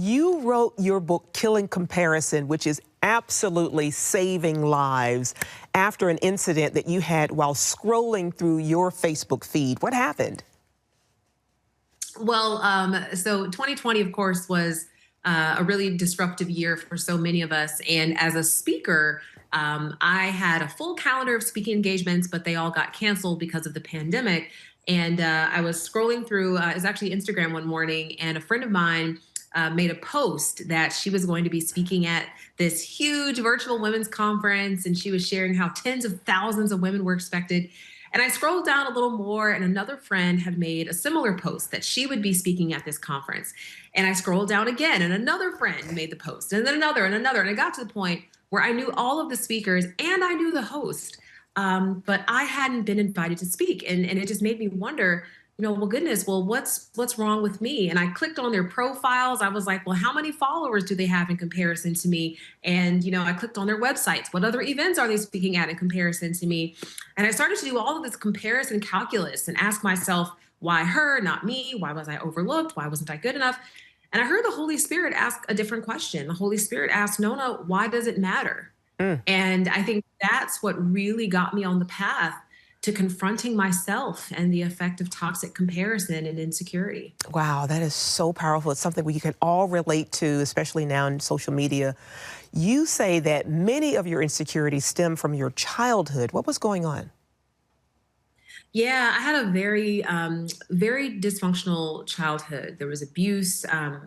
You wrote your book, Killing Comparison, which is absolutely saving lives after an incident that you had while scrolling through your Facebook feed. What happened? Well, so 2020, of course, was a really disruptive year for so many of us. And as a speaker, I had a full calendar of speaking engagements, but they all got canceled because of the pandemic. And I was scrolling through, it was actually Instagram one morning, and a friend of mine made a post that she was going to be speaking at this huge virtual women's conference. And she was sharing how tens of thousands of women were expected. And I scrolled down a little more, and another friend had made a similar post that she would be speaking at this conference. And I scrolled down again, and another friend made the post, and then another, and another. And I got to the point where I knew all of the speakers and I knew the host, but I hadn't been invited to speak. And it just made me wonder, well, goodness, well, what's wrong with me? And I clicked on their profiles. I was like, well, how many followers do they have in comparison to me? And I clicked on their websites. What other events are they speaking at in comparison to me? And I started to do all of this comparison calculus and ask myself, why her, not me? Why was I overlooked? Why wasn't I good enough? And I heard the Holy Spirit ask a different question. The Holy Spirit asked, Nona, why does it matter? And I think that's what really got me on the path to confronting myself and the effect of toxic comparison and insecurity. Wow, that is so powerful. It's something we can all relate to, especially now in social media. You say that many of your insecurities stem from your childhood. What was going on? Yeah, I had a very dysfunctional childhood. There was abuse.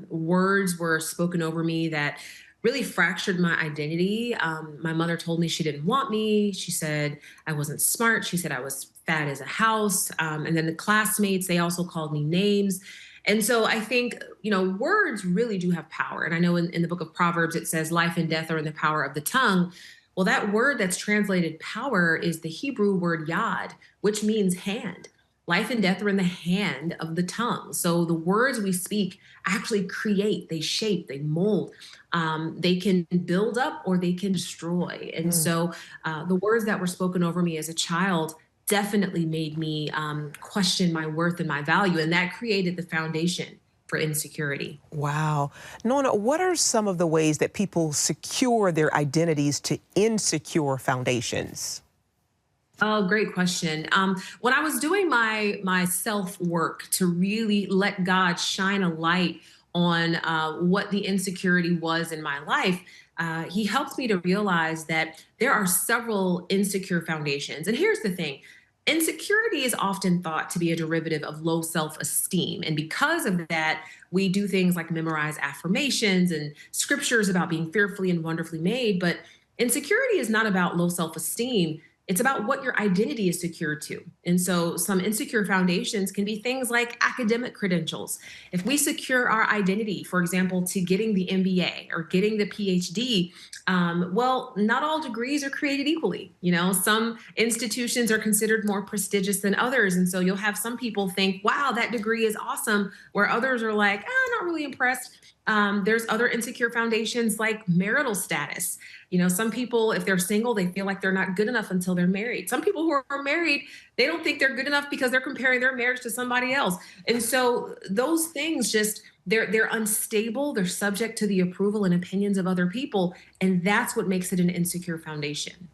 Words were spoken over me that really fractured my identity. My mother told me she didn't want me. She said I wasn't smart. She said I was fat as a house. And then the classmates, they also called me names. And so I think, words really do have power. And I know in the book of Proverbs, it says life and death are in the power of the tongue. Well, that word that's translated power is the Hebrew word yad, which means hand. Life and death are in the hand of the tongue. So the words we speak actually create, they shape, they mold. They can build up or they can destroy. And so the words that were spoken over me as a child definitely made me question my worth and my value. And that created the foundation for insecurity. Wow. Nona, what are some of the ways that people secure their identities to insecure foundations? Oh, great question. When I was doing my self work to really let God shine a light on what the insecurity was in my life, He helped me to realize that there are several insecure foundations. And here's the thing. Insecurity is often thought to be a derivative of low self esteem. And because of that, we do things like memorize affirmations and scriptures about being fearfully and wonderfully made. But insecurity is not about low self esteem. It's about what your identity is secured to. And so some insecure foundations can be things like academic credentials. If we secure our identity, for example, to getting the MBA or getting the PhD, well, not all degrees are created equally. Some institutions are considered more prestigious than others. And so you'll have some people think, wow, that degree is awesome, where others are like, not really impressed. There's other insecure foundations like marital status. Some people, if they're single, they feel like they're not good enough until they're married. Some people who are married, they don't think they're good enough because they're comparing their marriage to somebody else. And so those things they're unstable. They're subject to the approval and opinions of other people. And that's what makes it an insecure foundation.